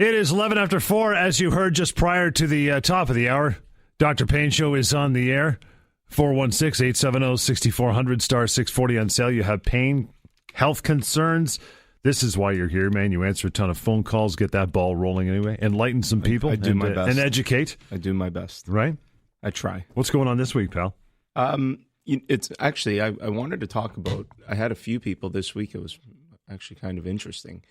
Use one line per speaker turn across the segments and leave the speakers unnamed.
It is 11 after 4, as you heard just prior to the top of the hour. Dr. Payne Show is on the air. 416-870-6400, star 640 on sale. You have pain, health concerns. This is why you're here, man. You answer a ton of phone calls, get that ball rolling anyway. Enlighten some people.
I do my best.
And educate.
I do my best.
Right?
I try.
What's going on this week, pal?
It's actually, I wanted to talk about, I had a few people this week. It was actually kind of interesting.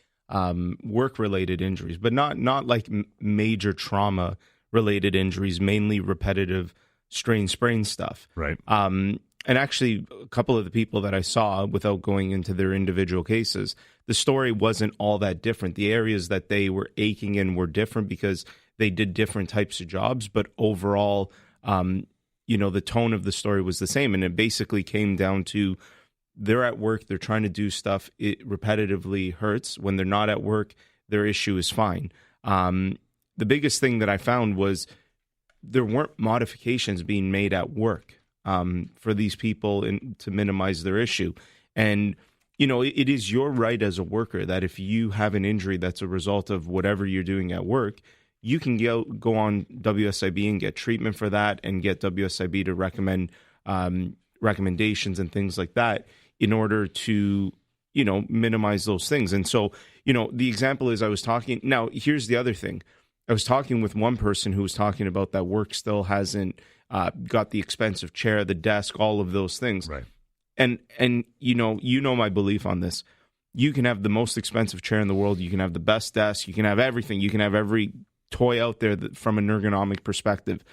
Work-related injuries, but not like major trauma-related injuries, mainly repetitive sprain stuff.
Right.
And actually, a couple of the people that I saw, without going into their individual cases, the story wasn't all that different. The areas that they were aching in were different because they did different types of jobs, but overall, the tone of the story was the same. And it basically came down to they're at work, they're trying to do stuff, it repetitively hurts. When they're not at work, their issue is fine. The biggest thing that I found was there weren't modifications being made at work for these people to minimize their issue. And, it is your right as a worker that if you have an injury that's a result of whatever you're doing at work, you can go on WSIB and get treatment for that and get WSIB to recommend recommendations and things like that in order to, minimize those things. And so, the example is now here's the other thing. I was talking with one person who was talking about that work still hasn't got the expensive chair, the desk, all of those things.
Right.
And my belief on this. You can have the most expensive chair in the world. You can have the best desk. You can have everything. You can have every toy out there from a ergonomic perspective.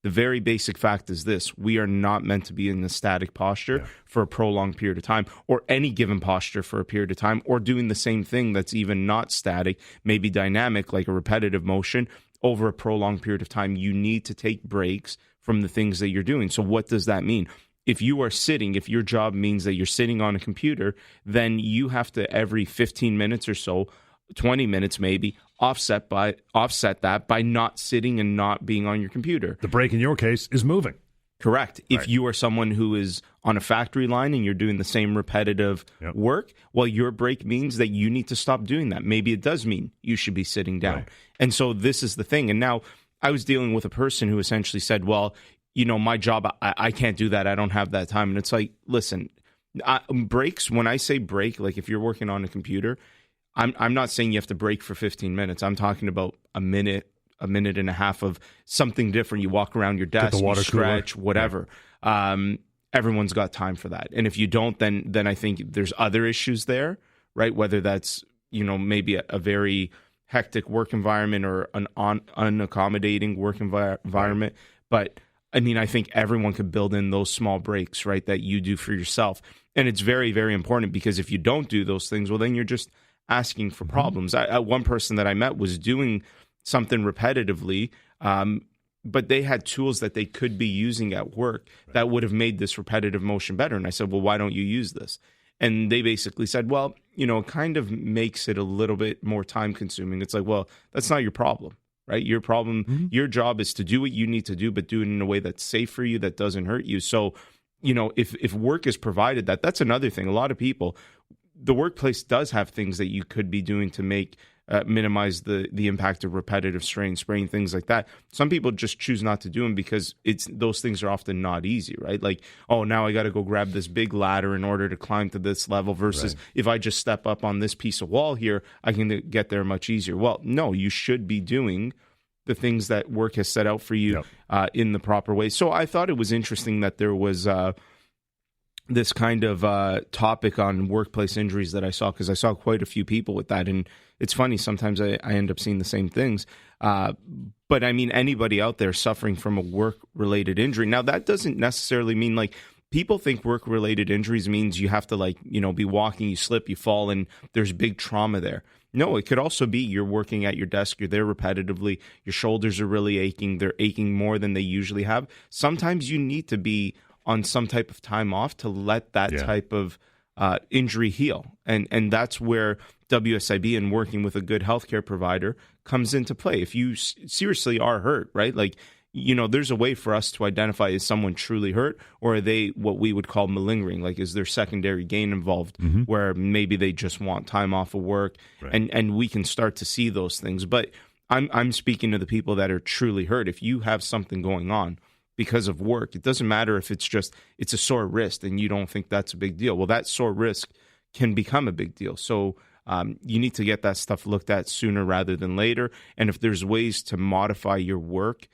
The very basic fact is this: we are not meant to be in a static posture for a prolonged period of time, or any given posture for a period of time, or doing the same thing that's even not static, maybe dynamic, like a repetitive motion over a prolonged period of time. You need to take breaks from the things that you're doing. So what does that mean? If you are sitting, if your job means that you're sitting on a computer, then you have to every 15 minutes or so, 20 minutes maybe, offset that by not sitting and not being on your computer.
The break in your case is moving.
Correct. Right. If you are someone who is on a factory line and you're doing the same repetitive work, well, your break means that you need to stop doing that. Maybe it does mean you should be sitting down. Right. And so this is the thing. And now I was dealing with a person who essentially said, well, my job, I can't do that. I don't have that time. And it's like, listen, breaks, when I say break, like if you're working on a computer, I'm not saying you have to break for 15 minutes. I'm talking about a minute and a half of something different. You walk around your desk, you stretch, whatever. Yeah. Everyone's got time for that. And if you don't, then I think there's other issues there, right? Whether that's, maybe a very hectic work environment or an unaccommodating work environment. But I mean, I think everyone could build in those small breaks, right, that you do for yourself. And it's very, very important, because if you don't do those things, well, then you're just asking for problems. One person that I met was doing something repetitively, but they had tools that they could be using at work that would have made this repetitive motion better. And I said, well, why don't you use this? And they basically said, well, it kind of makes it a little bit more time consuming. It's like, well, that's not your problem, right? Your problem, your job is to do what you need to do, but do it in a way that's safe for you, that doesn't hurt you. So, if work is provided, that's another thing. A lot of people, the workplace does have things that you could be doing to make minimize the impact of repetitive sprain, things like that. Some people just choose not to do them because those things are often not easy, right? Like, oh, now I got to go grab this big ladder in order to climb to this level versus if I just step up on this piece of wall here, I can get there much easier. Well, no, you should be doing the things that work has set out for you in the proper way. So I thought it was interesting that there was this kind of topic on workplace injuries that I saw, because I saw quite a few people with that. And it's funny, sometimes I end up seeing the same things. But I mean, anybody out there suffering from a work-related injury. Now, that doesn't necessarily mean, like, people think work-related injuries means you have to, be walking, you slip, you fall, and there's big trauma there. No, it could also be you're working at your desk, you're there repetitively, your shoulders are really aching, they're aching more than they usually have. Sometimes you need to be on some type of time off to let that type of injury heal. And that's where WSIB and working with a good healthcare provider comes into play. If you seriously are hurt, right? Like, there's a way for us to identify, is someone truly hurt, or are they what we would call malingering? Like, is there secondary gain involved where maybe they just want time off of work, and we can start to see those things. But I'm speaking to the people that are truly hurt. If you have something going on because of work, it doesn't matter if it's a sore wrist and you don't think that's a big deal. Well, that sore wrist can become a big deal. So you need to get that stuff looked at sooner rather than later. And if there's ways to modify your work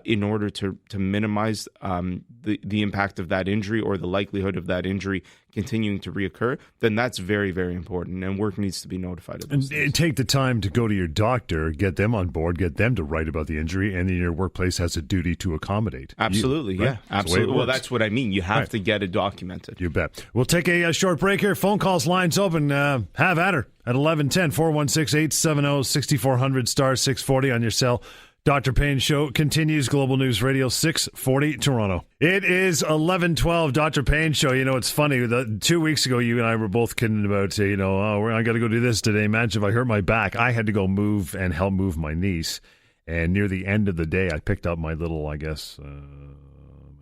in order to minimize the impact of that injury or the likelihood of that injury continuing to reoccur, then that's very, very important. And work needs to be notified of those things.
Take the time to go to your doctor, get them on board, get them to write about the injury, and then your workplace has a duty to accommodate.
Absolutely,
right?
Absolutely. Well, that's what I mean. You have to get it documented.
You bet. We'll take a short break here. Phone calls, lines open. Have at her at 1110 416-870-6400 star 640 on your cell. Dr. Payne Show continues. Global News Radio 640 Toronto. It is 11:12. Dr. Payne Show. It's funny. 2 weeks ago, you and I were both kidding about, I got to go do this today. Imagine if I hurt my back. I had to go move and help move my niece. And near the end of the day, I picked up my little, my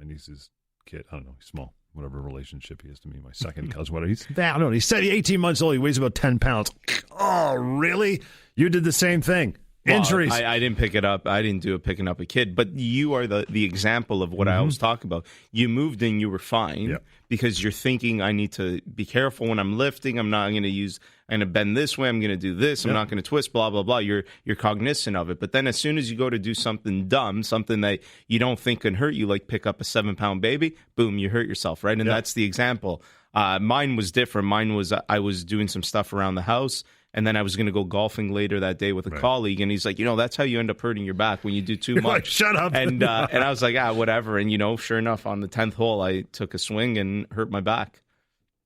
niece's kid. I don't know. He's small. Whatever relationship he is to me. My second cousin. Whatever. He's 18 months old. He weighs about 10 pounds. Oh, really? You did the same thing.
Well,
injuries.
I didn't pick it up. I didn't do it picking up a kid. But you are the example of what I always talk about. You moved and you were fine because you're thinking, I need to be careful when I'm lifting. I'm going to bend this way. I'm going to do this. I'm not going to twist, blah, blah, blah. You're cognizant of it. But then as soon as you go to do something dumb, something that you don't think can hurt you, like pick up a 7-pound baby, boom, you hurt yourself, right? And that's the example. Mine was different. Mine was I was doing some stuff around the house. And then I was going to go golfing later that day with a colleague, and he's like, that's how you end up hurting your back when you do too much.
Like, shut up.
And I was like, whatever. And sure enough, on the 10th hole, I took a swing and hurt my back.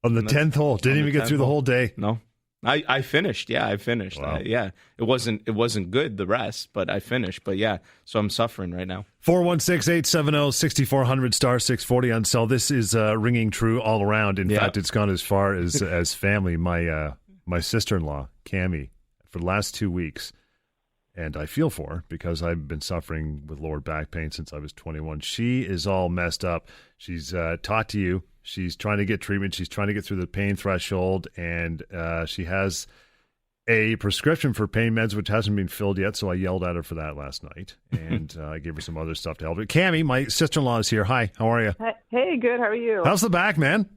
On the 10th hole, didn't even get through the whole day.
No, I finished. Yeah, I finished.
Wow.
It wasn't good the rest, but I finished. But so I'm suffering right now.
416-870-6400 star 640 on cell. This is ringing true all around. In fact, it's gone as far as family. My sister-in-law, Cammie, for the last 2 weeks, and I feel for her because I've been suffering with lower back pain since I was 21. She is all messed up. She's taught to you. She's trying to get treatment. She's trying to get through the pain threshold, and she has a prescription for pain meds, which hasn't been filled yet, so I yelled at her for that last night, and I gave her some other stuff to help her. Cammie, my sister-in-law is here. Hi, how are you?
Hey, good. How are you?
How's the back, man?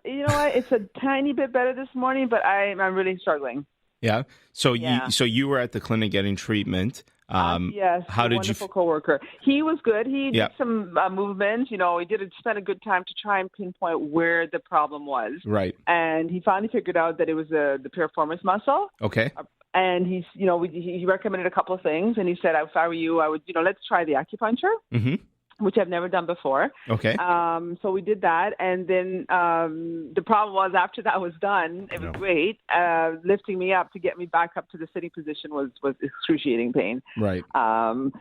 You know what? It's a tiny bit better this morning, but I'm really struggling.
Yeah. So you were at the clinic getting treatment.
Yes.
How did
wonderful coworker. He was good. He did some movements. He spent a good time to try and pinpoint where the problem was.
Right.
And he finally figured out that it was the piriformis muscle.
Okay.
And he recommended a couple of things, and he said, if I were you, I would, let's try the acupuncture. Mm-hmm. Which I've never done before.
Okay.
So we did that, and then the problem was after that was done, it was great. Lifting me up to get me back up to the sitting position was excruciating pain.
Right.
And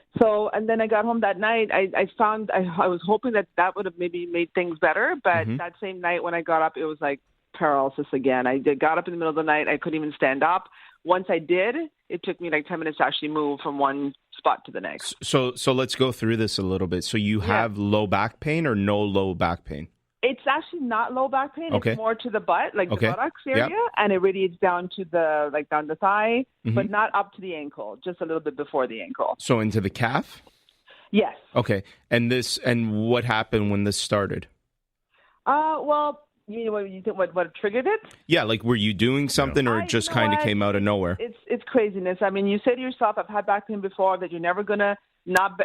then I got home that night. I found I was hoping that would have maybe made things better, but that same night when I got up, it was like paralysis again. I got up in the middle of the night. I couldn't even stand up. Once I did, it took me like 10 minutes to actually move from one spot to the next.
So let's go through this a little bit. So you have low back pain or no low back pain?
It's actually not low back pain.
Okay.
It's more to the butt, like the buttocks area, and it radiates down to down the thigh, but not up to the ankle, just a little bit before the ankle.
So into the calf?
Yes.
Okay. And what happened when this started?
Well, you think what triggered it?
Yeah, like were you doing something or it just kind of came out of nowhere?
It's craziness. I mean, you say to yourself, I've had back pain before, that you're never going to not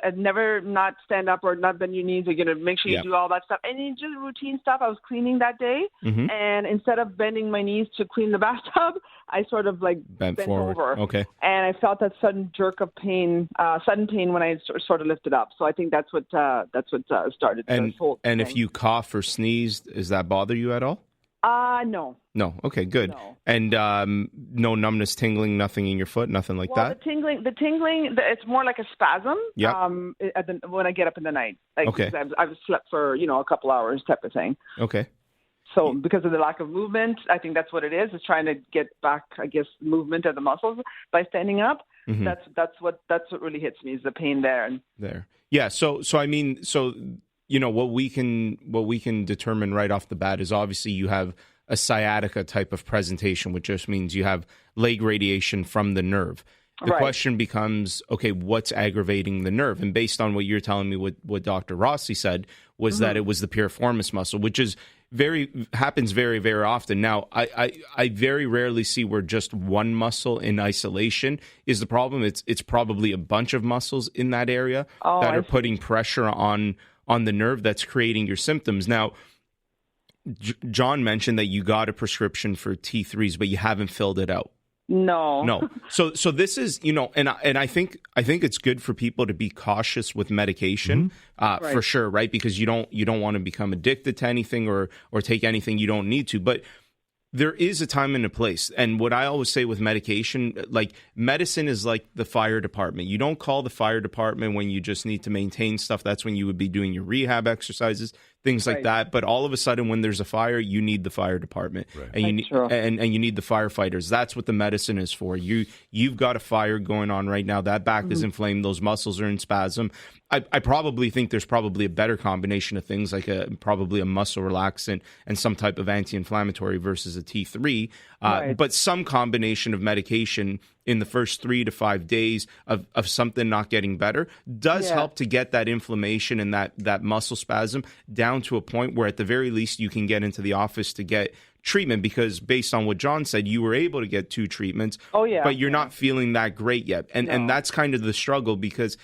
stand up or not bend your knees. You're going to make sure you do all that stuff. And you just routine stuff. I was cleaning that day, and instead of bending my knees to clean the bathtub, I sort of bent forward. Over.
Okay.
And I felt that sudden jerk of pain, sudden pain when I sort of lifted up. So I think that's what started this whole thing.
And if you cough or sneeze, does that bother you at all?
No.
No. Okay, good.
No.
And no numbness, tingling, nothing in your foot, nothing like that?
The tingling, it's more like a spasm.
Yeah.
When I get up in the night,
okay.
I've slept for a couple hours type of thing.
Okay.
So because of the lack of movement, I think that's what it is trying to get back, I guess, movement of the muscles by standing up. Mm-hmm. That's what really hits me is the pain there.
Yeah. So I mean, what we can determine right off the bat is obviously you have a sciatica type of presentation, which just means you have leg radiation from the nerve. The question becomes, okay, what's aggravating the nerve? And based on what you're telling me, what Dr. Rossi said was that it was the piriformis muscle, which is happens very, very often. Now, I very rarely see where just one muscle in isolation is the problem. It's probably a bunch of muscles in that area that are putting pressure on the nerve that's creating your symptoms. Now, John mentioned that you got a prescription for T3s, but you haven't filled it out.
No.
So this is, and I think it's good for people to be cautious with medication, for sure, right? Because you don't want to become addicted to anything or take anything you don't need to. But there is a time and a place. And what I always say with medication, like medicine is like the fire department. You don't call the fire department when you just need to maintain stuff. That's when you would be doing your rehab exercises, things like that. But all of a sudden, when there's a fire, you need the fire department, and you need and you need the firefighters. That's what the medicine is for. You've got a fire going on right now. That back is inflamed. Those muscles are in spasm. I probably think there's probably a better combination of things, like probably a muscle relaxant and some type of anti-inflammatory versus a T3. But some combination of medication in the first 3 to 5 days of something not getting better does help to get that inflammation and that muscle spasm down to a point where at the very least you can get into the office to get treatment, because based on what John said, you were able to get 2 treatments, but you're not feeling that great yet. And that's kind of the struggle, because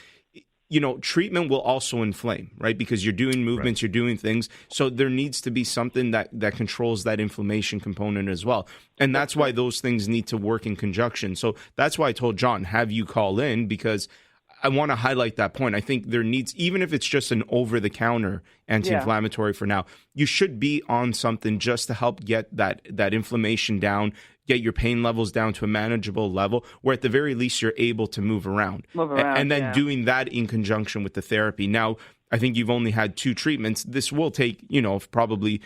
treatment will also inflame, right? Because you're doing movements, you're doing things. So there needs to be something that controls that inflammation component as well. And that's why those things need to work in conjunction. So that's why I told John, have you call in, because I want to highlight that point. I think there needs, even if it's just an over-the-counter anti-inflammatory for now, you should be on something just to help get that inflammation down, get your pain levels down to a manageable level where at the very least you're able to move around. And then doing that in conjunction with the therapy. Now, I think you've only had 2 treatments. This will take, probably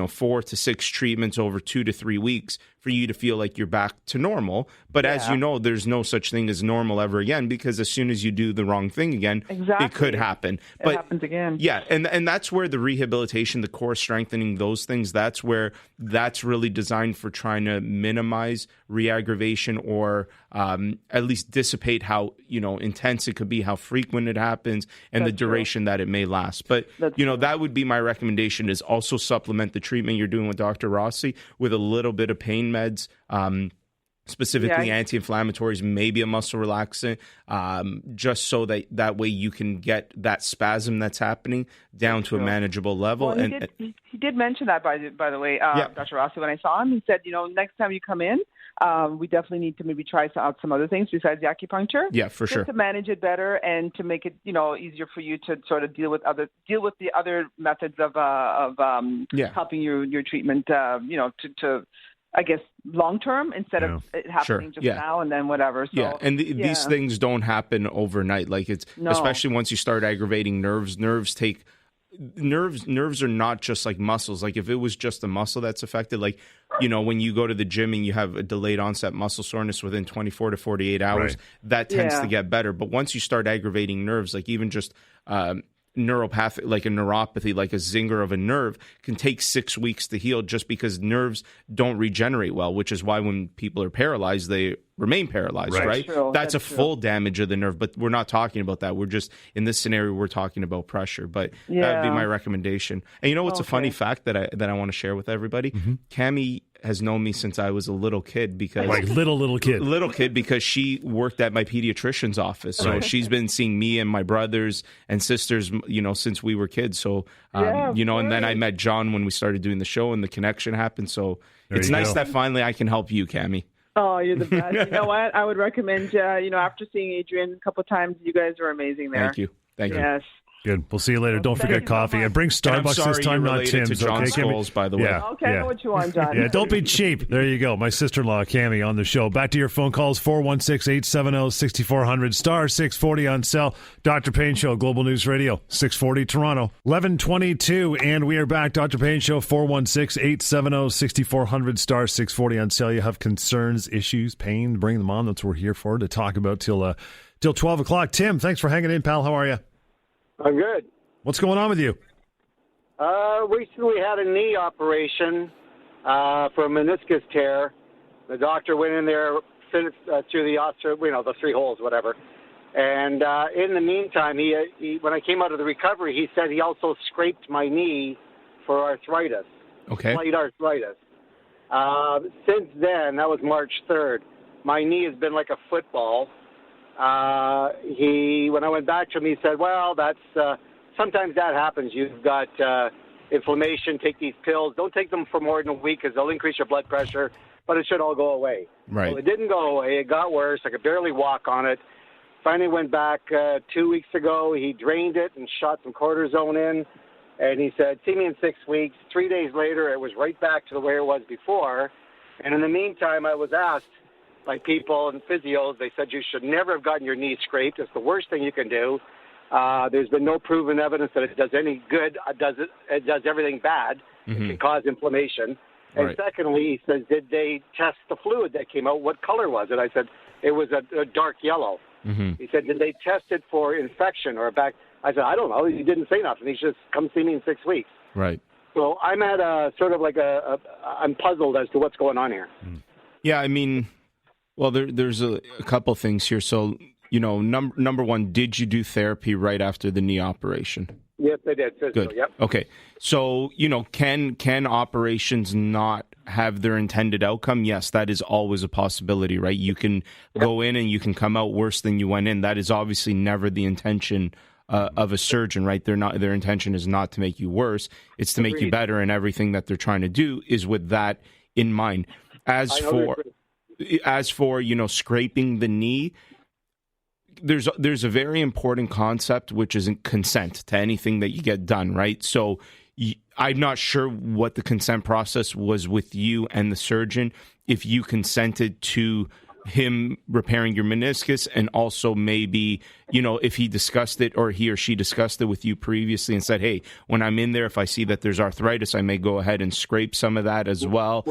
4 to 6 treatments over 2 to 3 weeks for you to feel like you're back to normal. But as you know, there's no such thing as normal ever again, because as soon as you do the wrong thing again, it could happen.
It happens again.
Yeah, and that's where the rehabilitation, the core strengthening, those things, that's where that's really designed for trying to minimize re-aggravation, or at least dissipate how intense it could be, how frequent it happens, and the duration that it may last. But that would be my recommendation, is also supplement the treatment you're doing with Dr. Rossi with a little bit of pain meds, specifically anti-inflammatories, maybe a muscle relaxant, just so that way you can get that spasm that's happening down to a manageable level.
Well, he did mention that, by the way, Dr. Rossi, when I saw him. He said, next time you come in, we definitely need to maybe try out some other things besides the acupuncture.
Yeah, for sure.
To manage it better and to make it, easier for you to sort of deal with the other methods of helping your treatment, to I guess long term, instead of it happening just now and then whatever. So,
and these things don't happen overnight. Like especially once you start aggravating nerves. Nerves are not just like muscles. Like if it was just a muscle that's affected, like when you go to the gym and you have a delayed onset muscle soreness within 24 to 48 hours, that tends to get better. But once you start aggravating nerves, like even just neuropathic, like a neuropathy, like a zinger of a nerve, can take 6 weeks to heal, just because nerves don't regenerate well, which is why when people are paralyzed, they remain paralyzed, right? That's a full damage of the nerve, but we're not talking about that. We're just, in this scenario, we're talking about pressure, but that would be my recommendation. And what's a funny fact that I want to share with everybody? Cammie has known me since I was a little kid, because
little kid,
because she worked at my pediatrician's office. So she's been seeing me and my brothers and sisters, since we were kids. So, and then I met John when we started doing the show, and the connection happened. So it's nice that finally I can help you, Cammie.
Oh, you're the best. You know what? I would recommend, after seeing Adrian a couple of times, you guys are amazing there.
Thank you.
Yes.
Good. We'll see you later. Don't forget coffee. And bring Starbucks this time, not Tim's.
To John Scholes, by the way.
Yeah.
Okay, I know what you want, John.
Yeah, don't be cheap. There you go. My sister-in-law, Cammie, on the show. Back to your phone calls, 416-870-6400, star 640 on cell. Dr. Payne Show, Global News Radio, 640 Toronto. 11:22, and we are back. Dr. Payne Show, 416-870-6400, star 640 on cell. You have concerns, issues, pain, bring them on. That's what we're here for, to talk about till 12 o'clock. Tim, thanks for hanging in, pal. How are you?
I'm good.
What's going on with you?
Recently had a knee operation for a meniscus tear. The doctor went in there through the the 3 holes, whatever. And in the meantime, he when I came out of the recovery, he said he also scraped my knee for arthritis, slight arthritis. Since then, that was March 3rd, my knee has been like a football. When I went back to him, he said, well, that's sometimes that happens. You've got inflammation. Take these pills. Don't take them for more than a week because they'll increase your blood pressure, but it should all go away.
Right.
Well, it didn't go away. It got worse. I could barely walk on it. Finally went back 2 weeks ago. He drained it and shot some cortisone in, and he said, see me in 6 weeks. 3 days later, it was right back to the way it was before. And in the meantime, I was asked by people and physios, they said you should never have gotten your knee scraped. It's the worst thing you can do. There's been no proven evidence that it does any good. It does everything bad. Mm-hmm. It can cause inflammation. And secondly, he says, did they test the fluid that came out? What color was it? I said, it was a dark yellow. Mm-hmm. He said, did they test it for infection or back? I said, I don't know. He didn't say nothing. He just come see me in 6 weeks.
Right.
So I'm at I'm puzzled as to what's going on here.
Yeah, I mean, well, there's a couple things here. So, number one, did you do therapy right after the knee operation?
Yes, I did.
Good.
Yep.
Okay. So, can operations not have their intended outcome? Yes, that is always a possibility, right? You can go in and you can come out worse than you went in. That is obviously never the intention of a surgeon, right? Their intention is not to make you worse. It's to make you better, and everything that they're trying to do is with that in mind. As for scraping the knee, there's a very important concept, which is consent to anything that you get done, right? So I'm not sure what the consent process was with you and the surgeon, if you consented to him repairing your meniscus, and also maybe, if he discussed it or he or she discussed it with you previously and said, hey, when I'm in there, if I see that there's arthritis, I may go ahead and scrape some of that as well.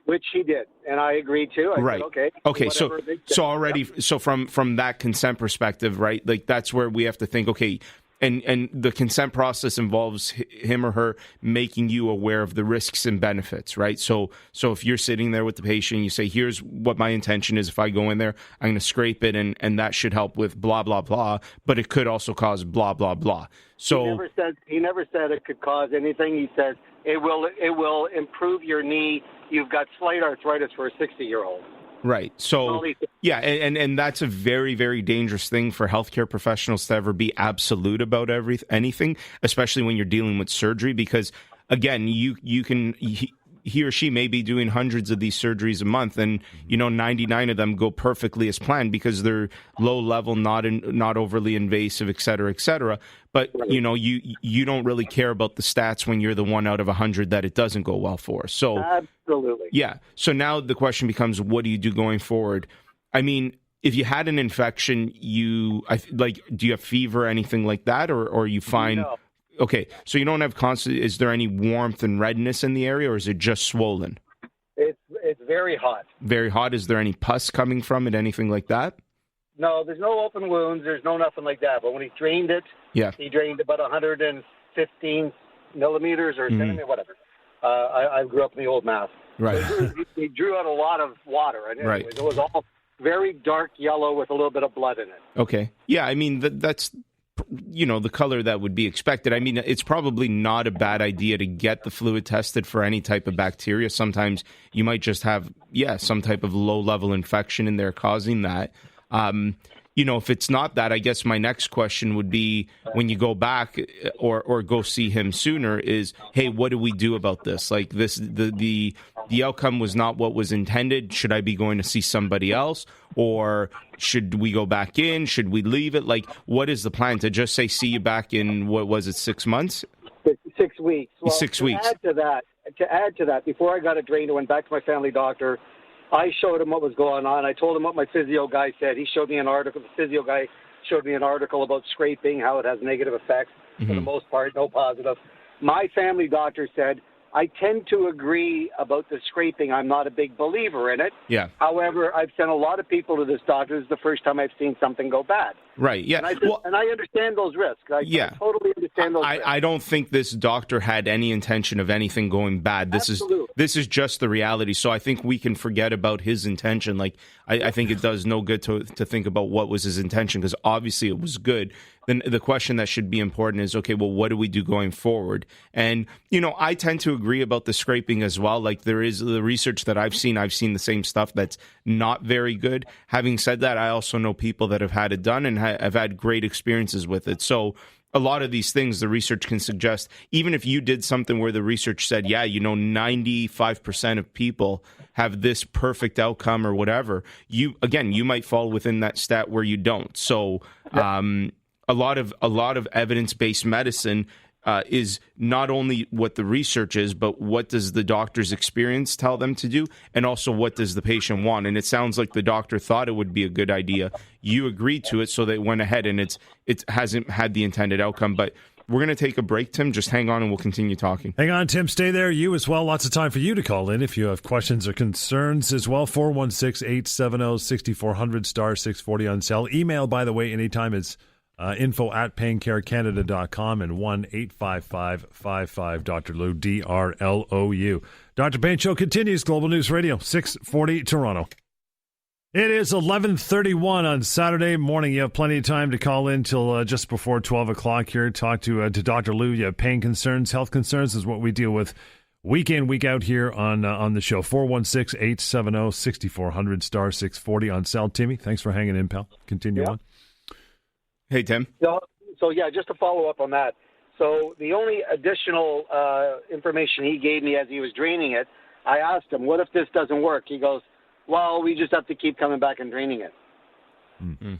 Which he did, and I agreed to. I said, okay. So from that consent perspective, right? Like, that's where we have to think, okay, and the consent process involves him or her making you aware of the risks and benefits, right? So if you're sitting there with the patient, you say, here's what my intention is. If I go in there, I'm going to scrape it, and that should help with blah, blah, blah, but it could also cause blah, blah, blah. So he never said it could cause anything. He said it will improve your knee. You've got slight arthritis for a 60-year-old.
Right. So, yeah, and that's a very, very dangerous thing for healthcare professionals to ever be absolute about anything, especially when you're dealing with surgery, because, again, he or she may be doing hundreds of these surgeries a month, and 99 of them go perfectly as planned because they're low level, not overly invasive, et cetera. But you don't really care about the stats when you're the 1 out of 100 that it doesn't go well for. So
absolutely,
yeah. So now the question becomes, what do you do going forward? I mean, if you had an infection, do you have fever or anything like that, or are you fine?
No.
Okay, so you don't have constant. Is there any warmth and redness in the area, or is it just swollen?
It's very hot.
Very hot. Is there any pus coming from it? Anything like that?
No, there's no open wounds. There's nothing like that. But when he drained it, he drained about 115 millimeters or centimeters, whatever. I grew up in the old math.
Right.
So he drew out a lot of water, and anyways, it was all very dark yellow with a little bit of blood in it.
Okay. Yeah, I mean that's the color that would be expected. I mean, it's probably not a bad idea to get the fluid tested for any type of bacteria. Sometimes you might just have, some type of low-level infection in there causing that. If it's not that, I guess my next question would be, when you go back or go see him sooner, is, hey, what do we do about this? Like, the the outcome was not what was intended. Should I be going to see somebody else, or should we go back in? Should we leave it? Like, what is the plan? To just say, see you back in, what was it, 6 months?
6 weeks. Well,
6 weeks.
To add to that, before I got it drained, I went back to my family doctor. I showed him what was going on. I told him what my physio guy said. He showed me an article. The physio guy showed me an article about scraping, how it has negative effects. For the most part, no positive. My family doctor said, I tend to agree about the scraping. I'm not a big believer in it.
Yeah.
However, I've sent a lot of people to this doctor. This is the first time I've seen something go bad.
Right, yeah.
And I understand those risks. I totally understand those risks.
I don't think this doctor had any intention of anything going bad. This is just the reality. So I think we can forget about his intention. Like, I think it does no good to think about what was his intention, because obviously it was good. Then the question that should be important is, okay, well, what do we do going forward? And, I tend to agree about the scraping as well. Like, there is the research that I've seen the same stuff that's not very good. Having said that, I also know people that have had it done and have had great experiences with it. So a lot of these things, the research can suggest, even if you did something where the research said, 95% of people have this perfect outcome or whatever, you might fall within that stat where you don't. So, a lot of evidence-based medicine is not only what the research is, but what does the doctor's experience tell them to do, and also what does the patient want. And it sounds like the doctor thought it would be a good idea. You agreed to it, so they went ahead, and it hasn't had the intended outcome. But we're going to take a break, Tim. Just hang on, and we'll continue talking.
Hang on, Tim. Stay there. You as well. Lots of time for you to call in if you have questions or concerns as well. 416-870-6400, star 640 on cell. Email, by the way, anytime is info@paincarecanada.com and 1-855-55 Lou, DRLOU. Dr. Payne Show continues. Global News Radio, 640 Toronto. It is 11:31 on Saturday morning. You have plenty of time to call in till just before 12 o'clock here. Talk to Dr. Lou. You have pain concerns, health concerns is what we deal with week in, week out here on the show. 416-870-6400, star 640 on cell. Timmy, thanks for hanging in, pal. Continue on.
Hey, Tim.
So, just to follow up on that. So the only additional information he gave me as he was draining it, I asked him, what if this doesn't work? He goes, well, we just have to keep coming back and draining it. Mm-hmm.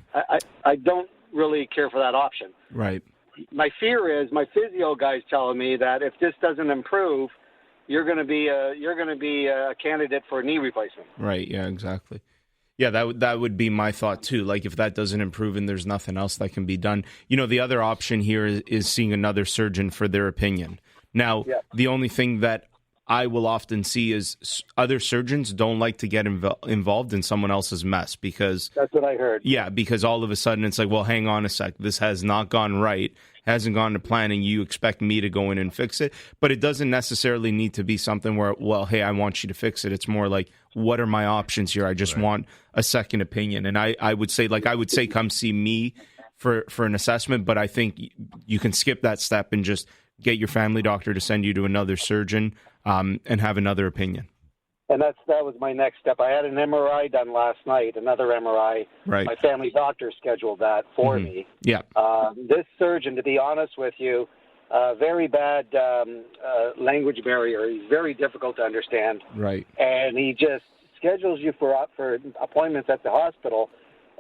I don't really care for that option.
Right.
My fear is my physio guy's telling me that if this doesn't improve, you're going to be a candidate for a knee replacement.
Right. Yeah, exactly. Yeah, that would be my thought too. Like, if that doesn't improve and there's nothing else that can be done, the other option here is seeing another surgeon for their opinion. Now, The only thing that I will often see is other surgeons don't like to get involved in someone else's mess, because
that's what I heard.
Yeah, because all of a sudden it's like, well, hang on a sec, this has not gone right, hasn't gone to plan, and you expect me to go in and fix it. But it doesn't necessarily need to be something where, well, hey, I want you to fix it. It's more like, what are my options here? I just want a second opinion. And I would say, come see me for an assessment, but I think you can skip that step and just get your family doctor to send you to another surgeon and have another opinion.
And that was my next step. I had an MRI done last night, another MRI.
Right.
My family doctor scheduled that for me.
Yeah.
This surgeon, to be honest with you, very bad language barrier. He's very difficult to understand.
Right.
And he just schedules you for appointments at the hospital,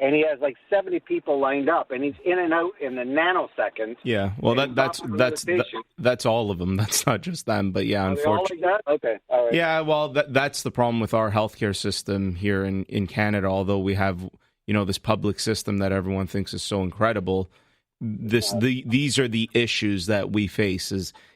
and he has like 70 people lined up, and he's in and out in a nanosecond.
Yeah, well, that's all of them. That's not just them, but yeah, unfortunately.
Like that? Okay, all right.
Yeah, well, that's the problem with our healthcare system here in Canada. Although we have this public system that everyone thinks is so incredible, these are the issues that we face.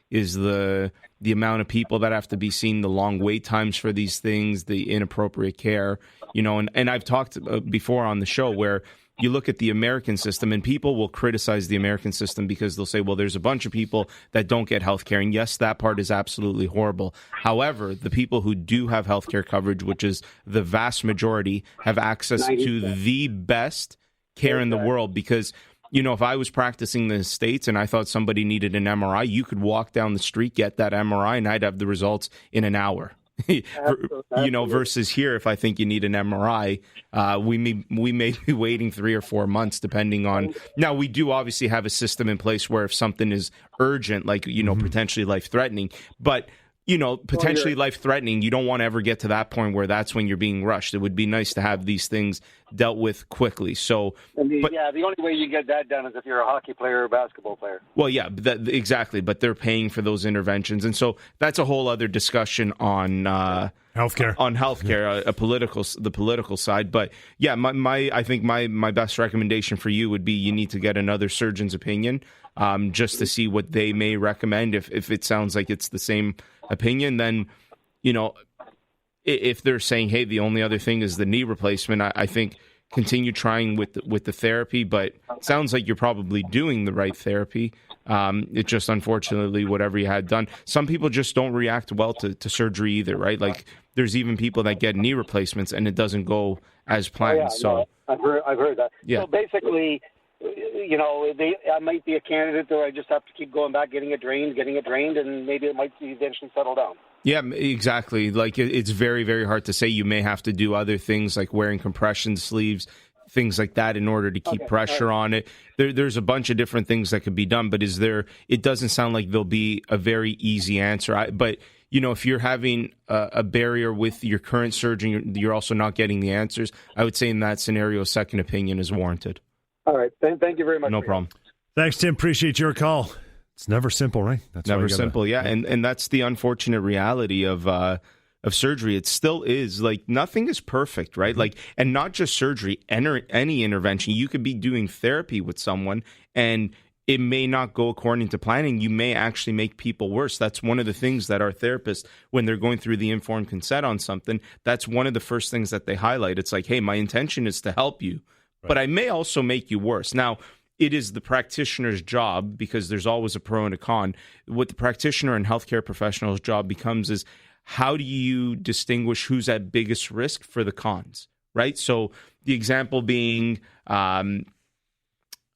Is the amount of people that have to be seen, the long wait times for these things, the inappropriate care, and I've talked before on the show where you look at the American system and people will criticize the American system because they'll say, well, there's a bunch of people that don't get health care. And yes, that part is absolutely horrible. However, the people who do have health care coverage, which is the vast majority, have access to the best care in the world, because if I was practicing in the States and I thought somebody needed an MRI, you could walk down the street, get that MRI, and I'd have the results in an hour. Versus here, if I think you need an MRI, we may be waiting 3 or 4 months, depending on. Now, we do obviously have a system in place where if something is urgent, like potentially life threatening, but potentially life-threatening. You don't want to ever get to that point where that's when you're being rushed. It would be nice to have these things dealt with quickly. So,
the only way you get that done is if you're a hockey player or a basketball player.
Well, yeah, exactly. But they're paying for those interventions, and so that's a whole other discussion on
healthcare.
On healthcare, the political side. But yeah, I think my best recommendation for you would be you need to get another surgeon's opinion, just to see what they may recommend. If it sounds like it's the same opinion, then if they're saying, hey, the only other thing is the knee replacement, I think continue trying with the therapy. But it sounds like you're probably doing the right therapy. It just, unfortunately, whatever you had done, some people just don't react well to surgery either, right? Like there's even people that get knee replacements and it doesn't go as planned.
I've heard that.
Yeah.
So basically, I might be a candidate, or I just have to keep going back, getting it drained, and maybe it might eventually settle down.
Yeah, exactly. Like it's very, very hard to say. You may have to do other things like wearing compression sleeves, things like that, in order to keep pressure on it. There's a bunch of different things that could be done, but it doesn't sound like there'll be a very easy answer. But if you're having a barrier with your current surgeon, you're also not getting the answers, I would say in that scenario, a second opinion is warranted.
All right. Thank you very much.
No problem.
Thanks, Tim. Appreciate your call. It's never simple, right?
That's never simple, yeah. And that's the unfortunate reality of surgery. It still is. Like, nothing is perfect, right? Mm-hmm. Like, and not just surgery, any intervention. You could be doing therapy with someone and it may not go according to planning. You may actually make people worse. That's one of the things that our therapists, when they're going through the informed consent on something, that's one of the first things that they highlight. It's like, hey, my intention is to help you, but I may also make you worse. Now, it is the practitioner's job, because there's always a pro and a con. What the practitioner and healthcare professional's job becomes is, how do you distinguish who's at biggest risk for the cons, right? So the example being, what's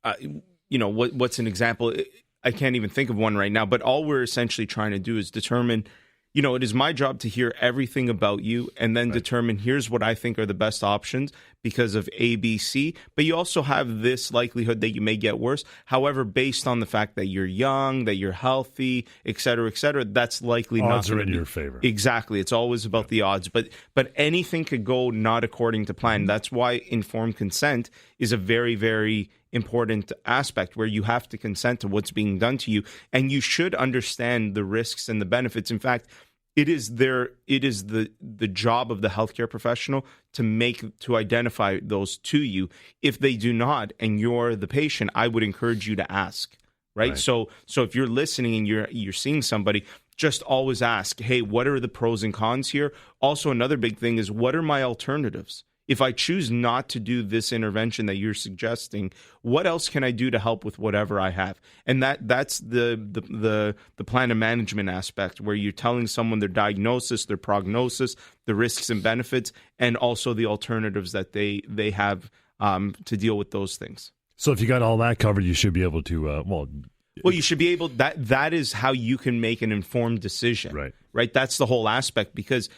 an example? I can't even think of one right now, but all we're essentially trying to do is determine, it is my job to hear everything about you and then determine, here's what I think are the best options because of A, B, C. But you also have this likelihood that you may get worse. However, based on the fact that you're young, that you're healthy, et cetera, that's likely
odds
not
are in your favor.
Exactly. It's always about the odds. But anything could go not according to plan. That's why informed consent is a very, very important aspect, where you have to consent to what's being done to you, and you should understand the risks and the benefits. In fact, it is the job of the healthcare professional to identify those to you. If they do not, and you're the patient, I would encourage you to ask. Right? So if you're listening and you're seeing somebody, just always ask, hey, what are the pros and cons here? Also, another big thing is, what are my alternatives? If I choose not to do this intervention that you're suggesting, what else can I do to help with whatever I have? And that's the plan of management aspect, where you're telling someone their diagnosis, their prognosis, the risks and benefits, and also the alternatives that they have to deal with those things.
So if you got all that covered, you should be able to,
you should be able, that is how you can make an informed decision. Right? That's the whole aspect, because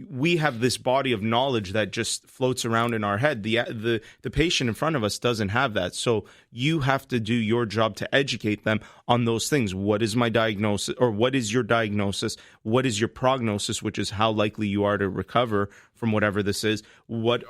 we have this body of knowledge that just floats around in our head. The patient in front of us doesn't have that. So you have to do your job to educate them on those things. What is my diagnosis, or what is your diagnosis? What is your prognosis, which is how likely you are to recover from whatever this is? What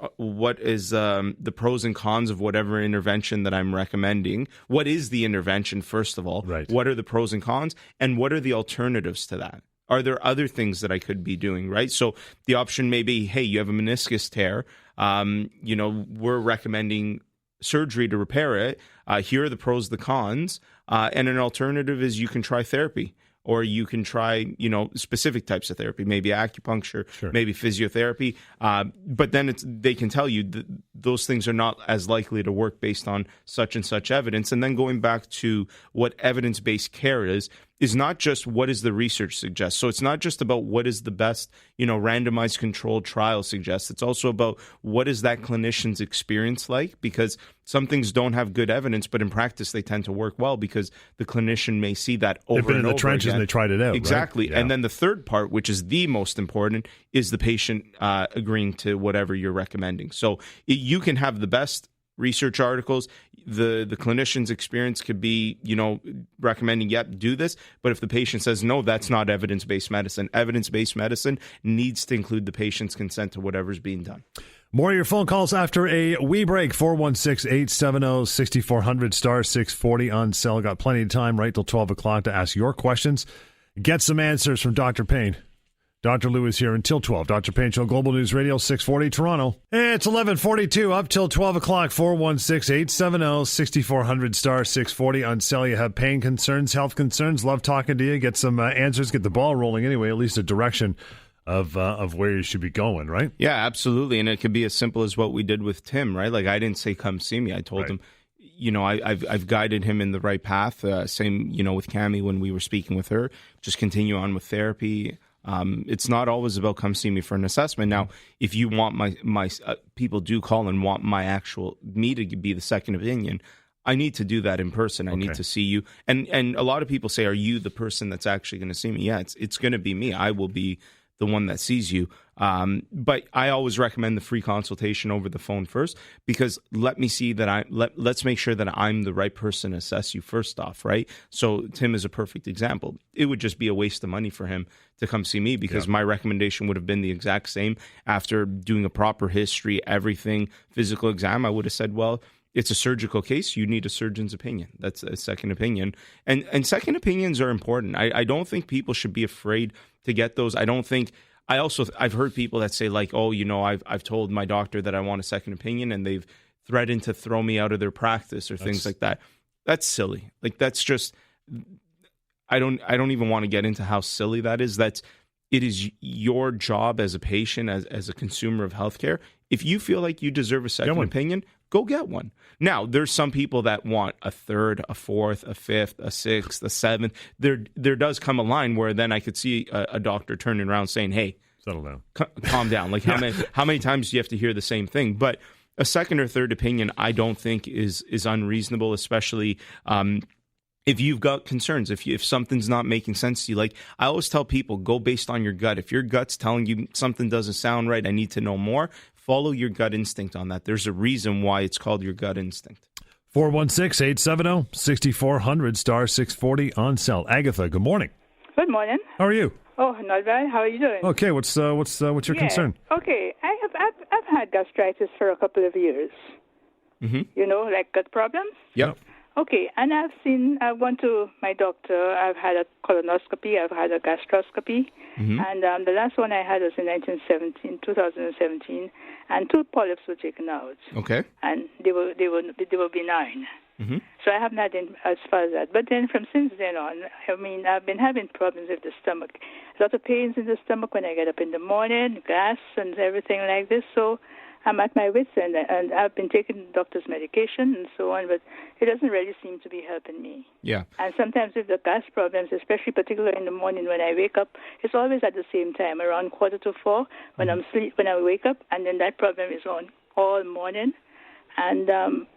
is the pros and cons of whatever intervention that I'm recommending? What is the intervention, first of all?
Right. What
are the pros and cons? And what are the alternatives to that? Are there other things that I could be doing, right? So the option may be, hey, you have a meniscus tear. We're recommending surgery to repair it. Here are the pros, the cons. And an alternative is you can try therapy, or you can try, specific types of therapy, maybe acupuncture, maybe physiotherapy. But then they can tell you those things are not as likely to work based on such and such evidence. And then going back to what evidence-based care is not just what does the research suggest. So it's not just about what is the best, randomized controlled trial suggests. It's also about what is that clinician's experience like, because some things don't have good evidence, but in practice they tend to work well because the clinician may see that over and over again.
They've been in the trenches again. And they tried it out.
Exactly.
Right? Yeah.
And then the third part, which is the most important, is the patient agreeing to whatever you're recommending. So you can have the best research articles. The clinician's experience could be, recommending, do this. But if the patient says, no, that's not evidence-based medicine. Evidence-based medicine needs to include the patient's consent to whatever's being done.
More of your phone calls after a wee break. 416-870-6400 star 640 on cell. Got plenty of time right till 12 o'clock to ask your questions. Get some answers from Dr. Payne. Dr. Lou is here until 12. Dr. Payne Show, Global News Radio, 640 Toronto. It's 11:42 up till 12 o'clock. 416-870-6400 star 640 on cell. You have pain concerns, health concerns. Love talking to you. Get some answers. Get the ball rolling anyway, at least a direction of where you should be going, right?
Yeah, absolutely. And it could be as simple as what we did with Tim, right? Like, I didn't say, come see me. I told him, I've guided him in the right path. Same, with Cammie when we were speaking with her. Just continue on with therapy. It's not always about come see me for an assessment. Now, if you want my people do call and want me to be the second opinion, I need to do that in person. I need to see you. And a lot of people say, are you the person that's actually going to see me? Yeah, it's going to be me. I will be the one that sees you. But I always recommend the free consultation over the phone first, because let's make sure that I'm the right person to assess you first off, right? So Tim is a perfect example. It would just be a waste of money for him to come see me, because my recommendation would have been the exact same after doing a proper history, everything, physical exam. I would have said, well, it's a surgical case. You need a surgeon's opinion. That's a second opinion. And second opinions are important. I don't think people should be afraid to get those. I've heard people that say, like, oh, I've told my doctor that I want a second opinion, and they've threatened to throw me out of their practice or things like that. That's silly. Like, that's just, I don't even want to get into how silly that is. It is your job as a patient, as a consumer of healthcare. If you feel like you deserve a second opinion, go get one. Now, there's some people that want a third, a fourth, a fifth, a sixth, a seventh. There does come a line where then I could see a doctor turning around saying, hey,
settle down,
calm down. Like, how many times do you have to hear the same thing? But a second or third opinion, I don't think is unreasonable, especially if you've got concerns, if something's not making sense to you. Like, I always tell people, go based on your gut. If your gut's telling you something doesn't sound right, I need to know more, follow your gut instinct on that. There's a reason why it's called your gut instinct.
416-870-6400 star 640 on cell. Agatha, good morning.
Good morning.
How are you?
Oh, not bad. How are you doing?
Okay, what's your concern?
Okay, I've had gastritis for a couple of years.
Mm-hmm.
Like gut problems.
Yep.
Okay, and I've gone to my doctor. I've had a colonoscopy. I've had a gastroscopy.
Mm-hmm.
And the last one I had was in 2017, and 2 polyps were taken out.
Okay.
And they were benign.
Mm-hmm.
So I haven't had as far as that. But then since then on, I've been having problems with the stomach. A lot of pains in the stomach when I get up in the morning, gas and everything like this. So I'm at my wits' end, and I've been taking doctor's medication and so on, but it doesn't really seem to be helping me.
Yeah.
And sometimes with the gas problems, especially particularly in the morning when I wake up, it's always at the same time, around 3:45 when when I wake up, and then that problem is on all morning. And I'm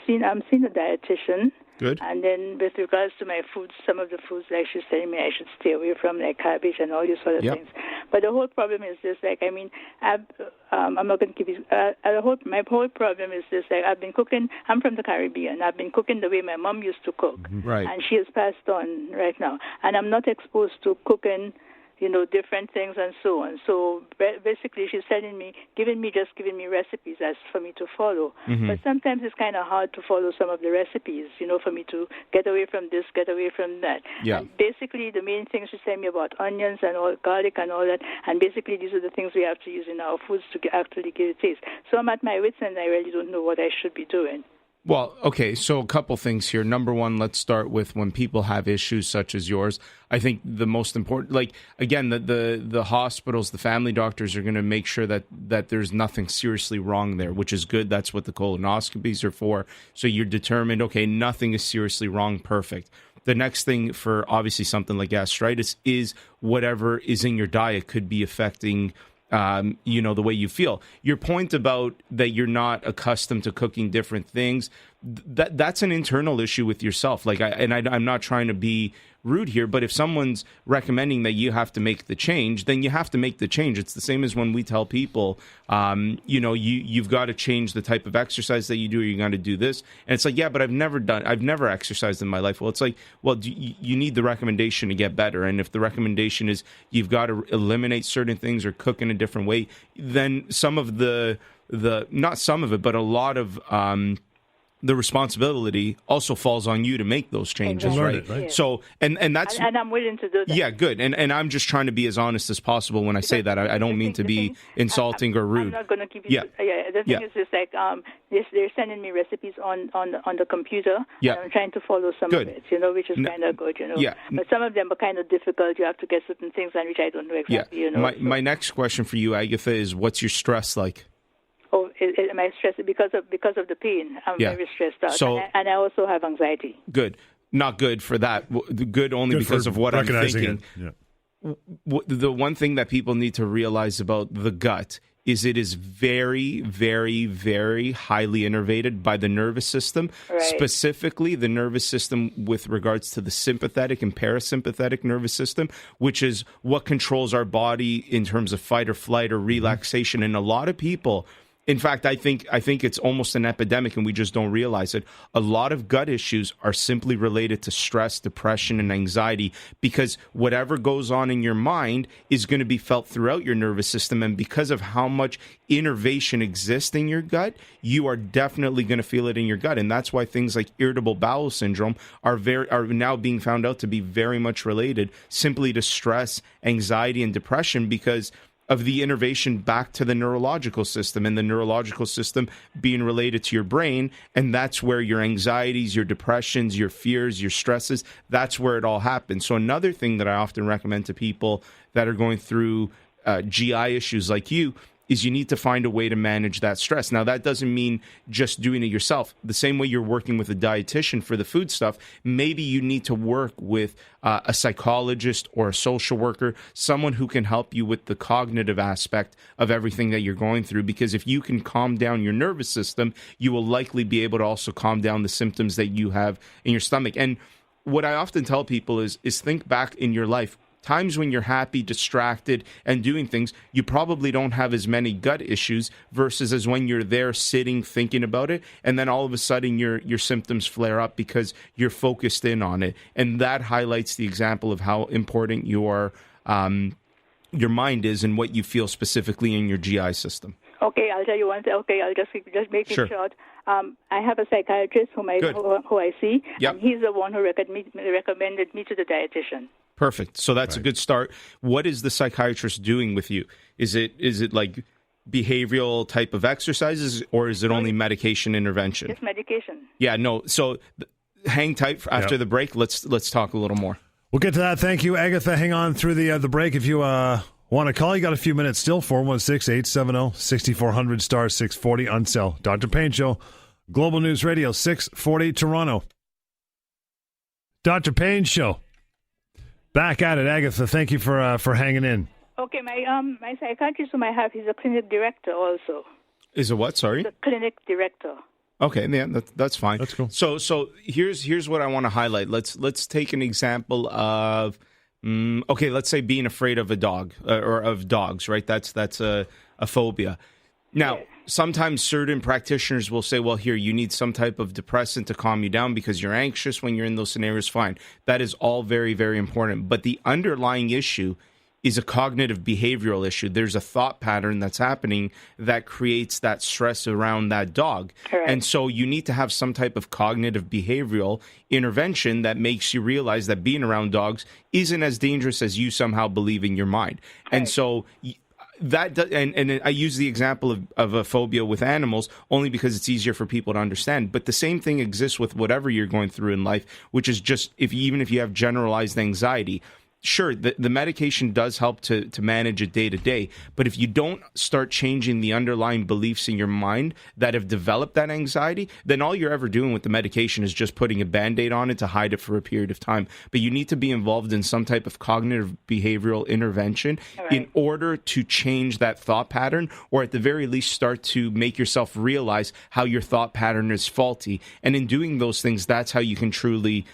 seeing a dietitian.
Good.
And then with regards to my foods, some of the foods like she's telling me I should stay away from, like cabbage and all these sort of things. But the whole problem is this, I'm not going to give you, my whole problem is this, I've been cooking, I'm from the Caribbean, I've been cooking the way my mom used to cook.
Right.
And she has passed on right now. And I'm not exposed to cooking, different things and so on. So basically she's giving me recipes as for me to follow. Mm-hmm. But sometimes it's kind of hard to follow some of the recipes, for me to get away from this, get away from that.
Yeah.
And basically the main thing she's telling me about onions and all, garlic and all that, and basically these are the things we have to use in our foods to actually give it taste. So I'm at my wits' end. I really don't know what I should be doing.
Well, okay, so a couple things here. Number one, let's start with when people have issues such as yours. I think the most important, again, the hospitals, the family doctors are going to make sure that there's nothing seriously wrong there, which is good. That's what the colonoscopies are for. So you're determined, okay, nothing is seriously wrong, perfect. The next thing for obviously something like gastritis is whatever is in your diet could be affecting the way you feel. Your point about that you're not accustomed to cooking different things, that's an internal issue with yourself. Like, I'm not trying to be rude here, but if someone's recommending that you have to make the change, then you have to make the change. It's the same as when we tell people, you've got to change the type of exercise that you do, or you got to do this. And it's like, yeah, but I've never exercised in my life. Well, it's like, well, you need the recommendation to get better. And if the recommendation is you've got to eliminate certain things or cook in a different way, then some of not some of it, but a lot of the responsibility also falls on you to make those changes, right?
Yes.
So, and that's...
And I'm willing to do that.
Yeah, good. And I'm just trying to be as honest as possible when I say that. I don't mean to be insulting or rude.
I'm not going to give you... The thing is just like, they're sending me recipes on the computer, and I'm trying to follow some of it, which is kind of good,
Yeah.
But some of them are kind of difficult. You have to get certain things on which I don't know exactly,
My next question for you, Agatha, is what's your stress like?
Oh, am I stressed because of the pain? I'm very stressed out,
so,
and I also have anxiety.
Good, not good for that. Good only because of what I'm thinking. The one thing that people need to realize about the gut is it is very, very, very highly innervated by the nervous system, specifically the nervous system with regards to the sympathetic and parasympathetic nervous system, which is what controls our body in terms of fight or flight or relaxation. And a lot of people... In fact, I think it's almost an epidemic, and we just don't realize it. A lot of gut issues are simply related to stress, depression, and anxiety, because whatever goes on in your mind is going to be felt throughout your nervous system, and because of how much innervation exists in your gut, you are definitely going to feel it in your gut, and that's why things like irritable bowel syndrome are now being found out to be very much related simply to stress, anxiety, and depression, because of the innervation back to the neurological system, and the neurological system being related to your brain. And that's where your anxieties, your depressions, your fears, your stresses, that's where it all happens. So another thing that I often recommend to people that are going through GI issues like you is you need to find a way to manage that stress. Now, that doesn't mean just doing it yourself. The same way you're working with a dietitian for the food stuff, maybe you need to work with a psychologist or a social worker, someone who can help you with the cognitive aspect of everything that you're going through. Because if you can calm down your nervous system, you will likely be able to also calm down the symptoms that you have in your stomach. And what I often tell people is think back in your life. Times when you're happy, distracted, and doing things, you probably don't have as many gut issues versus as when you're there sitting, thinking about it, and then all of a sudden your symptoms flare up because you're focused in on it. And that highlights the example of how important your mind is and what you feel specifically in your GI system.
Okay, I'll tell you one thing. Okay, I'll just make it short. I have a psychiatrist who I see, and he's the one who recommended me to the dietitian.
Perfect. So that's a good start. What is the psychiatrist doing with you? Is it like behavioral type of exercises, or is it only medication intervention?
It's medication.
Yeah, no. So hang tight after the break. Let's talk a little more.
We'll get to that. Thank you, Agatha. Hang on through the break. If you want to call, you got a few minutes still. 416-870-6400 star 640 on cell. Dr. Payne Show, Global News Radio 640 Toronto. Dr. Payne Show. Back at it, Agatha. Thank you for hanging in.
Okay, my psychiatrist whom I have, he's a clinic director also.
Is a what? Sorry?
He's a clinic director.
Okay, yeah, that's fine.
That's cool.
So here's what I want to highlight. Let's take an example of let's say being afraid of a dog or of dogs, right? That's a phobia. Now, sometimes certain practitioners will say, well, here, you need some type of depressant to calm you down because you're anxious when you're in those scenarios. Fine. That is all very, very important. But the underlying issue is a cognitive behavioral issue. There's a thought pattern that's happening that creates that stress around that dog.
Correct.
And so you need to have some type of cognitive behavioral intervention that makes you realize that being around dogs isn't as dangerous as you somehow believe in your mind. Correct. And so and I use the example of a phobia with animals only because it's easier for people to understand. But the same thing exists with whatever you're going through in life, which is just even if you have generalized anxiety. sure, the medication does help to manage it day to day. But if you don't start changing the underlying beliefs in your mind that have developed that anxiety, then all you're ever doing with the medication is just putting a Band-Aid on it to hide it for a period of time. But you need to be involved in some type of cognitive behavioral intervention in order to change that thought pattern, or at the very least start to make yourself realize how your thought pattern is faulty. And in doing those things, that's how you can truly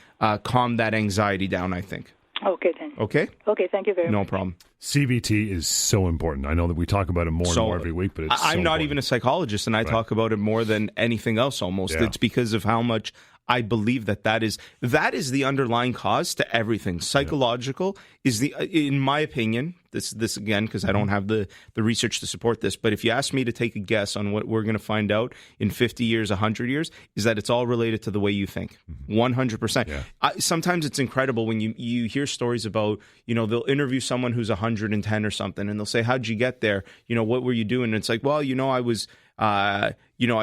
calm that anxiety down, I think.
Okay, then.
Okay?
Okay, thank you very much.
No problem.
CBT is so important. I know that we talk about it more and more every week, but it's
I'm not even a psychologist, and I talk about it more than anything else almost. Yeah. It's because of how much I believe that is the underlying cause to everything. Psychological is in my opinion, this again, because I don't have the research to support this, but if you ask me to take a guess on what we're going to find out in 50 years, 100 years, is that it's all related to the way you think. 100%. Yeah. Sometimes it's incredible when you hear stories about, they'll interview someone who's 110 or something, and they'll say, how'd you get there? What were you doing? And it's like, well, I was... I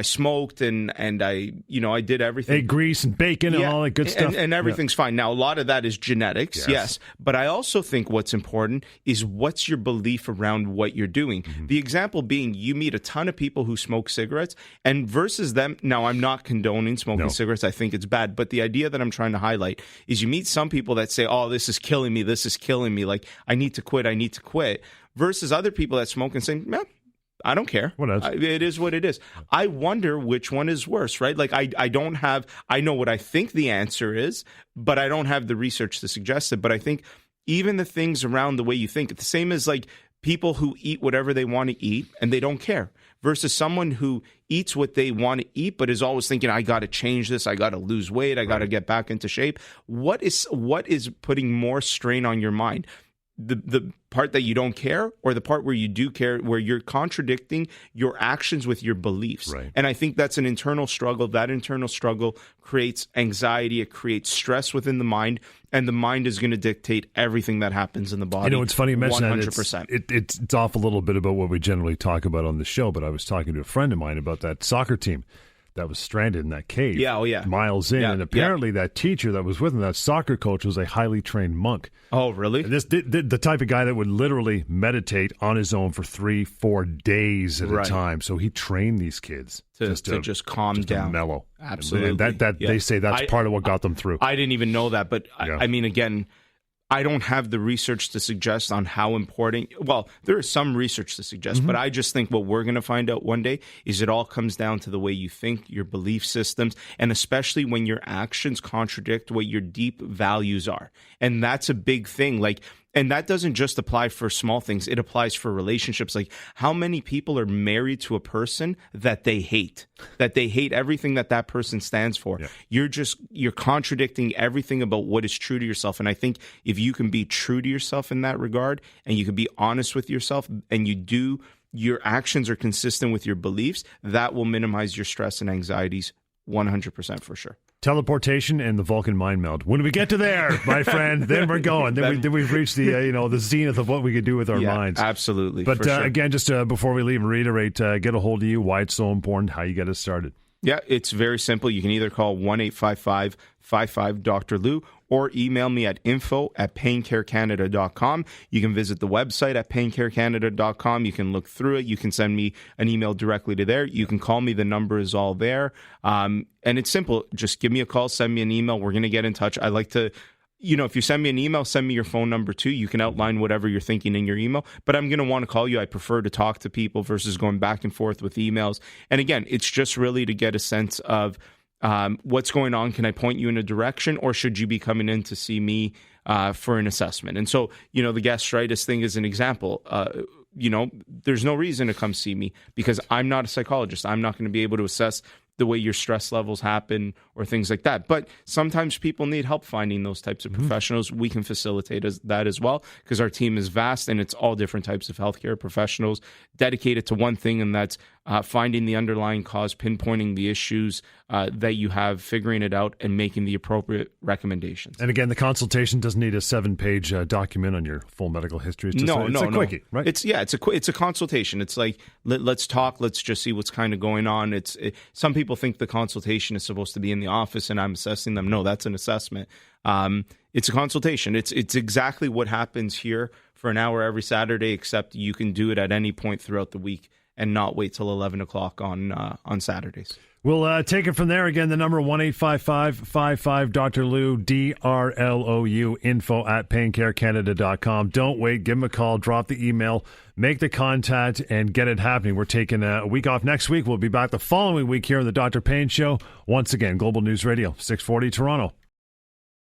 smoked and I did everything.
Ate grease and bacon and all that good stuff.
And everything's fine. Now, a lot of that is genetics, yes. But I also think what's important is what's your belief around what you're doing. Mm-hmm. The example being, you meet a ton of people who smoke cigarettes, and versus them, now I'm not condoning smoking cigarettes. I think it's bad. But the idea that I'm trying to highlight is you meet some people that say, oh, this is killing me. Like, I need to quit. Versus other people that smoke and say, man, I don't care. It is what it is. I wonder which one is worse, right? Like I know what I think the answer is, but I don't have the research to suggest it. But I think even the things around the way you think, the same as like people who eat whatever they want to eat and they don't care, versus someone who eats what they want to eat but is always thinking, I got to change this, I got to lose weight, I got to get back into shape. What is putting more strain on your mind? The part that you don't care, or the part where you do care, where you're contradicting your actions with your beliefs. Right. And I think that's an internal struggle. That internal struggle creates anxiety. It creates stress within the mind, and the mind is going to dictate everything that happens in the body.
It's funny you mention 100%. It's off a little bit about what we generally talk about on the show, but I was talking to a friend of mine about that soccer team that was stranded in that cave miles in. And apparently that teacher that was with him, that soccer coach, was a highly trained monk.
Oh, really?
The type of guy that would literally meditate on his own for 3-4 days at a time. So he trained these kids
to just calm down.
Mellow.
Absolutely.
And they say that's part of what got them through.
I didn't even know that. But I mean, again, I don't have the research to suggest on how important. Well, there is some research to suggest, but I just think what we're going to find out one day is it all comes down to the way you think, your belief systems, and especially when your actions contradict what your deep values are. And that's a big thing. And that doesn't just apply for small things. It applies for relationships. Like, how many people are married to a person that they hate everything that person stands for? Yeah. You're contradicting everything about what is true to yourself. And I think if you can be true to yourself in that regard, and you can be honest with yourself, and your actions are consistent with your beliefs, that will minimize your stress and anxieties 100% for sure.
Teleportation and the Vulcan mind meld. When we get to there, my friend, then we're going. Then we've reached the the zenith of what we could do with our minds.
Absolutely.
But again, just before we leave, reiterate, get a hold of you, why it's so important, how you get us started.
Yeah, it's very simple. You can either call 1-855-55-Dr. Lou or email me at info@paincarecanada.com. You can visit the website at paincarecanada.com. You can look through it. You can send me an email directly to there. You can call me. The number is all there. And it's simple. Just give me a call, send me an email. We're going to get in touch. I like to... if you send me an email, send me your phone number too. You can outline whatever you're thinking in your email, but I'm going to want to call you. I prefer to talk to people versus going back and forth with emails. And again, it's just really to get a sense of what's going on. Can I point you in a direction, or should you be coming in to see me for an assessment? And so, the gastritis thing is an example. There's no reason to come see me because I'm not a psychologist. I'm not going to be able to assess the way your stress levels happen or things like that. But sometimes people need help finding those types of professionals. We can facilitate that as well because our team is vast and it's all different types of healthcare professionals dedicated to one thing, and that's finding the underlying cause, pinpointing the issues that you have, figuring it out, and making the appropriate recommendations.
And again, the consultation doesn't need a 7-page document on your full medical history. It's just a quickie, right?
It's a consultation. It's like, let's talk. Let's just see what's kind of going on. Some people think the consultation is supposed to be in the office and I'm assessing them. No, that's an assessment. It's a consultation. It's exactly what happens here for an hour every Saturday, except you can do it at any point throughout the week and not wait till 11 o'clock on Saturdays.
We'll take it from there. Again, the number 1-855-55-Dr. Lou, DRLOU, info@paincarecanada.com. Don't wait. Give him a call. Drop the email. Make the contact and get it happening. We're taking a week off next week. We'll be back the following week here on the Dr. Payne Show. Once again, Global News Radio, 640 Toronto.